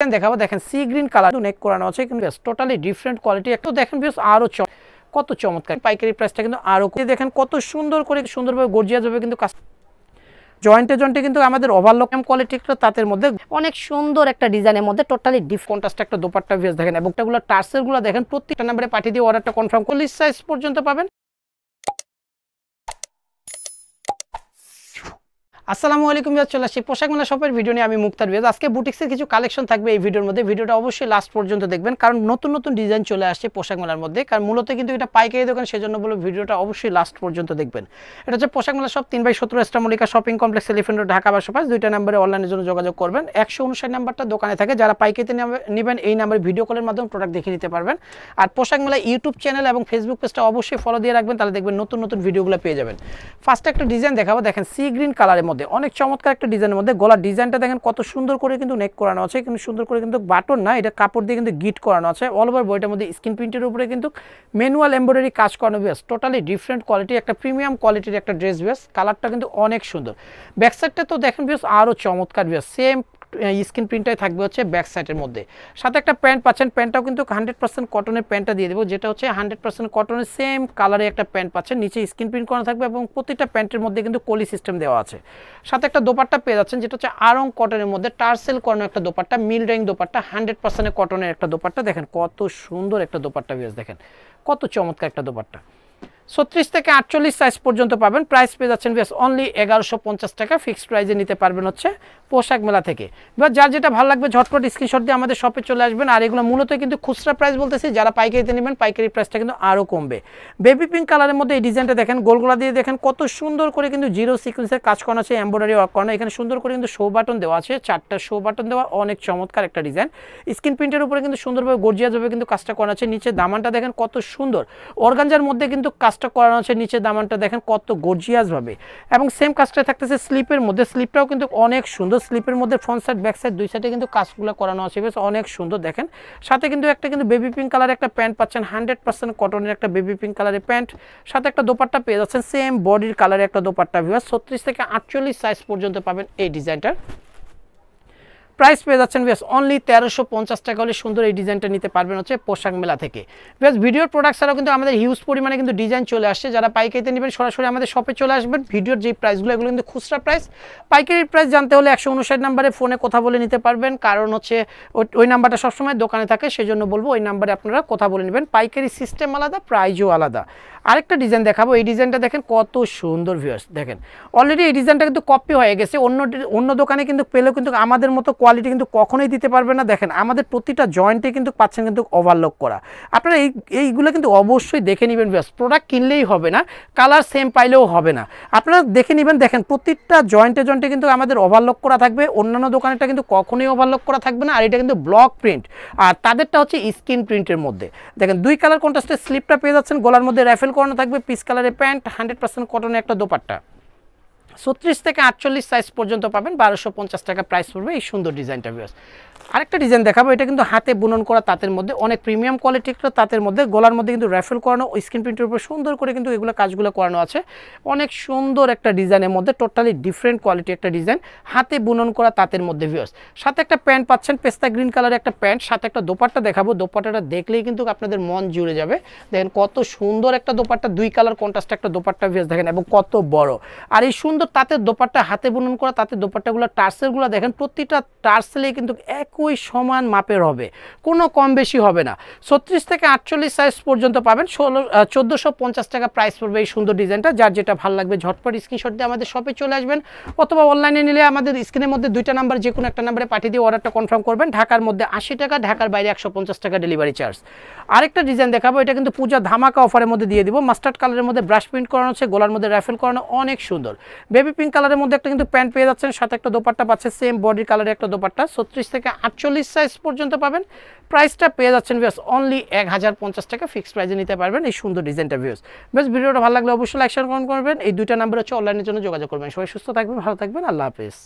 দেখাবো দেখেন sea green colour নেক করানো আছে কিন্তু টোটালি ডিফারেন্ট কোয়ালিটি একটু দেখেন বেশ আরো কত চমৎকার পাইকারি প্রাইসটা কিন্তু আরো দেখেন কত সুন্দর করে সুন্দরভাবে গর্জিয়াস ভাবে কিন্তু জয়েন্টে জয়েন্টে কিন্তু আমাদের ওভারলক কোয়ালিটিটা তাদের মধ্যে অনেক সুন্দর একটা ডিজাইনের মধ্যে টোটালি কন্ট্রাস্ট একটা দোপাট্টা ভিউজ দেখেন এবং এগুলো টার্সেল গুলো দেখেন প্রত্যেকটা নম্বরে পাঠিয়ে দিয়ে অর্ডারটা কনফার্ম করলে সাইজ পর্যন্ত পাবেন। আসসালামু আলাইকুম ভিউয়ার্স, চলে আসছি পোশাক মেলা শপের ভিডিও নিয়ে। আমি মুক্তার ভিউয়ার্স। আজকে বুটিক্সের কিছু কালেকশন থাকবে এই ভিডিওর মধ্যে। ভিডিওটা অবশ্যই লাস্ট পর্যন্ত দেখবেন, কারণ নতুন নতুন ডিজাইন চলে আসছে পোশাক মেলার মধ্যে। কারণ মূলত কিন্তু এটা পাইকারি দোকান, সেজন্য বলে ভিডিওটা অবশ্যই লাস্ট পর্যন্ত দেখবেন। এটা হচ্ছে পোশাক মেলা shop 3/17 star Mallika shopping complex, elephant road, Dhaka 1205। দুইটা নম্বরে অনলাইনের জন্য যোগাযোগ করবেন। 159 নাম্বারটা দোকানে থাকে। যারা পাইকারিতে নেবেন এই নাম্বারে ভিডিও কলের মাধ্যমে প্রোডাক্ট দেখে নিতে পারবেন। আর পোশাক মেলা ইউটিউব চ্যানেল এবং ফেসবুক পেজটা অবশ্যই ফলো দিয়ে রাখবেন, তাহলে দেখবেন নতুন নতুন ভিডিওগুলো পেয়ে যাবেন। ফার্স্ট একটা ডিজাইন দেখাবো দেখেন সি গ্রিন কালারের মধ্যে অনেক চমৎকার একটা ডিজাইনের মধ্যে। গলার ডিজাইনটা দেখেন কত সুন্দর করে কিন্তু নেক করানো আছে, কিন্তু সুন্দর করে কিন্তু বাটন না, এটা কাপড় দিয়ে কিন্তু গিট করানো আছে। অল ওভার বইটার মধ্যে স্ক্রিন প্রিন্টের উপরে কিন্তু ম্যানুয়াল এমব্রয়ডারি কাজ করানো বেস। টোটালি ডিফারেন্ট কোয়ালিটি, একটা প্রিমিয়াম কোয়ালিটির একটা ড্রেস বেস। কালারটা কিন্তু অনেক সুন্দর। ব্যাক সাইডটা তো দেখেন বেশ আরও চমৎকার বেস, সেম স্ক্রিন প্রিন্টটাই থাকবে হচ্ছে ব্যাক সাইডের মধ্যে। সাথে একটা প্যান্ট পাচ্ছেন, প্যান্টটাও কিন্তু 100% কটনের প্যান্টটা দিয়ে দেবো, যেটা হচ্ছে 100% কটনের সেম কালারে একটা প্যান্ট পাচ্ছেন। নিচে স্ক্রিন প্রিন্ট করা থাকবে এবং প্রতিটা প্যান্টের মধ্যে কিন্তু কলি সিস্টেম দেওয়া আছে। সাথে একটা দোপাট্টা পেয়ে যাচ্ছেন, যেটা হচ্ছে আরং কটনের মধ্যে টার্সেল করানো একটা দোপাট্টা, মিল রেং দোপাট্টা, 100% কটনের একটা দোপাট্টা। দেখেন কত সুন্দর একটা দোপাট্টা ভিউয়ার্স, দেখেন কত চমৎকার একটা দোপাট্টা। 36 থেকে 48 সাইজ পর্যন্ত পাবেন। প্রাইস পেয়ে যাচ্ছেন বেশ অনলি 1150 টাকা। ফিক্সড প্রাইসে নিতে পারবেন হচ্ছে পোশাক মেলা থেকে। এবার যার যেটা ভালো লাগবে ঝটপট স্ক্রিনশট দিয়ে আমাদের শপে চলে আসবেন। আর এগুলো মূলত কিন্তু খুচরা প্রাইস বলতেছি, যারা পাইকারিতে নেবেন পাইকারি প্রাইসটা কিন্তু আরও কমবে। বেবি পিঙ্ক কালারের মধ্যে এই ডিজাইনটা দেখেন, গোলগোলা দিয়ে দেখেন কত সুন্দর করে কিন্তু জিরো সিকোয়েন্সের কাজ করানো আছে, এমব্রয়ডারি ওয়ার্ক করানো। এখানে সুন্দর করে কিন্তু শো বাটন দেওয়া আছে, 4টা শো বাটন দেওয়া, অনেক চমৎকার একটা ডিজাইন। স্ক্রিন প্রিন্টের উপরে কিন্তু সুন্দরভাবে গর্জিয়াসভাবে কিন্তু কাজটা করানো আছে। নিচে দামানটা দেখেন কত সুন্দর, অর্গানজার মধ্যে কিন্তু কাজটা করানো আছে। নিচে দামানটা দেখেন কত গর্জিয়াস ভাবে, এবং সেম কাজটা থাকতেছে স্লিপের মধ্যে। স্লিপটাও কিন্তু অনেক সুন্দর। স্লিপের মধ্যে ফ্রন্ট সাইড ব্যাক সাইড দুই সাইডে কিন্তু কাজগুলো করানো আছে, বেশ অনেক সুন্দর দেখেন। সাথে কিন্তু একটা কিন্তু বেবি পিঙ্ক কালারের একটা প্যান্ট পাচ্ছেন, 100% কটনের একটা বেবি পিঙ্ক কালারের প্যান্ট। সাথে একটা দোপাট্টা পেয়ে যাচ্ছেন সেম বডির কালারের একটা দোপাট্টা। ভিউয়ার্স 36 থেকে 48 সাইজ পর্যন্ত পাবেন এই ডিজাইনটার। প্রাইস পেয়ে যাচ্ছেন বেশ অনলি 1350 টাকা হলে সুন্দর এই ডিজাইনটা নিতে পারবেন হচ্ছে পোশাক মেলা থেকে। বেশ ভিডিওর প্রোডাক্ট ছাড়াও কিন্তু আমাদের হিউজ পরিমাণে কিন্তু ডিজাইন চলে আসছে। যারা পাইকারিতে নেবেন সরাসরি আমাদের শপে চলে আসবেন। ভিডিওর যে প্রাইসগুলো এগুলো কিন্তু খুচরা প্রাইস। পাইকারি প্রাইস জানতে হলে 159 নাম্বারে ফোনে কথা বলে নিতে পারবেন, কারণ হচ্ছে ওই নাম্বারটা সবসময় দোকানে থাকে, সেজন্য বলবো ওই নাম্বারে আপনারা কথা বলে নেবেন। পাইকারি সিস্টেম আলাদা, প্রাইজও আলাদা। আরেকটা ডিজাইন দেখাবো, এই ডিজাইনটা দেখেন কত সুন্দর ভিউয়ার্স, দেখেন অলরেডি এই ডিজাইনটা কিন্তু কপি হয়ে গেছে। অন্য দোকানে কিন্তু পেলেও কিন্তু আমাদের মতো কোয়ালিটি কিন্তু কখনোই দিতে পারবে না। দেখেন আমাদের প্রতিটা জয়েন্টে কিন্তু পাচ্ছেন কিন্তু ওভারলক করা। আপনারা এইগুলো কিন্তু অবশ্যই দেখে নেবেন ভিউয়ার্স। প্রোডাক্ট কিনলেই হবে না, কালার সেম পাইলেও হবে না, আপনারা দেখে নেবেন। দেখেন প্রতিটা জয়েন্টে জয়েন্টে কিন্তু আমাদের ওভারলক করা থাকবে। অন্যান্য দোকানেরটা কিন্তু কখনোই ওভারলক করা থাকবে না। আর এটা কিন্তু ব্লক প্রিন্ট, আর তাদেরটা হচ্ছে স্ক্রিন প্রিন্টের মধ্যে। দেখেন দুই কালার কন্ট্রাস্টের স্লিপটা পেয়ে যাচ্ছেন, গলার মধ্যে র্যাফেল করানো থাকবে, পিস কালারের প্যান্ট, 100% কটনের একটা দোপাট্টা। 36 থেকে 48 সাইজ পর্যন্ত পাবেন। 1250 টাকা প্রাইস পড়বে এই সুন্দর ডিজাইনটা ভিউয়ার্স। আরেকটা ডিজাইন দেখাবো, এটা কিন্তু হাতে বুনন করা তাঁতের মধ্যে, অনেক প্রিমিয়াম কোয়ালিটির তাঁতের মধ্যে। গলার মধ্যে কিন্তু র্যাফেল করানো, স্ক্রিন প্রিন্টের উপর সুন্দর করে কিন্তু এগুলো কাজগুলো করানো আছে। অনেক সুন্দর একটা ডিজাইনের মধ্যে, টোটালি ডিফারেন্ট কোয়ালিটি একটা ডিজাইন, হাতে বুনন করা তাঁতের মধ্যে ভিউয়ার্স। সাথে একটা প্যান্ট পাচ্ছেন, পেস্তা গ্রিন কালারের একটা প্যান্ট। সাথে একটা দোপাট্টা দেখাবো, দোপাট্টাটা দেখলেই কিন্তু আপনাদের মন জুড়ে যাবে। দেখেন কত সুন্দর একটা দোপাট্টা, দুই কালার কন্ট্রাস্ট একটা দোপাট্টা ভিউয়ার্স দেখেন, এবং কত বড়। আর এই সুন্দর তাঁতের দোপাট্টা, হাতে বুনন করা তাঁতের দোপাট্টাগুলো, টার্সেলগুলো দেখেন প্রতিটা টার্সেলেই কিন্তু একই সমান মাপের হবে, কোনো কম বেশি হবে না। 36 থেকে 48 সাইজ পর্যন্ত পাবেন। 1450 টাকা প্রাইস পড়বে এই সুন্দর ডিজাইনটা। যার যেটা ভালো লাগবে ঝটপট স্ক্রিনশট দিয়ে আমাদের শপে চলে আসবেন, অথবা অনলাইনে নিলে আমাদের স্ক্রিনের মধ্যে দুইটা নাম্বার যে কোনো একটা নাম্বারে পাঠিয়ে দিয়ে অর্ডারটা কনফার্ম করবেন। ঢাকার মধ্যে 80 টাকা, ঢাকার বাইরে 150 টাকা ডেলিভারি চার্জ। আরেকটা ডিজাইন দেখাবো, এটা কিন্তু পূজা ধামাকা অফারের মধ্যে দিয়ে দিব। মাস্টার্ড কালারের মধ্যে ব্রাশ প্রিন্ট করানো আছে, গলার মধ্যে র্যাফেল করানো, অনেক সুন্দর। বেবি পিঙ্ক কালারের মধ্যে একটা কিন্তু প্যান্ট পেয়ে যাচ্ছেন, সাথে একটা দোপাট্টা পাচ্ছে সেম বডির কালারের একটা দোপাট্টা। 36 থেকে 48 সাইজ পর্যন্ত পাবেন। প্রাইসটা পেয়ে যাচ্ছেন ভিউয়ার্স অনলি 1050 টাকা। ফিক্সড প্রাইসে নিতে পারবেন এই সুন্দর ডিজাইনটা ভিউয়ার্স। বেশ ভিডিওটা ভালো লাগলে অবশ্যই লাইক শেয়ার করবেন। এই দুইটা নাম্বার হচ্ছে অনলাইনের জন্য যোগাযোগ করবেন। সবাই সুস্থ থাকবেন, ভালো থাকবেন, আল্লাহ হাফেজ।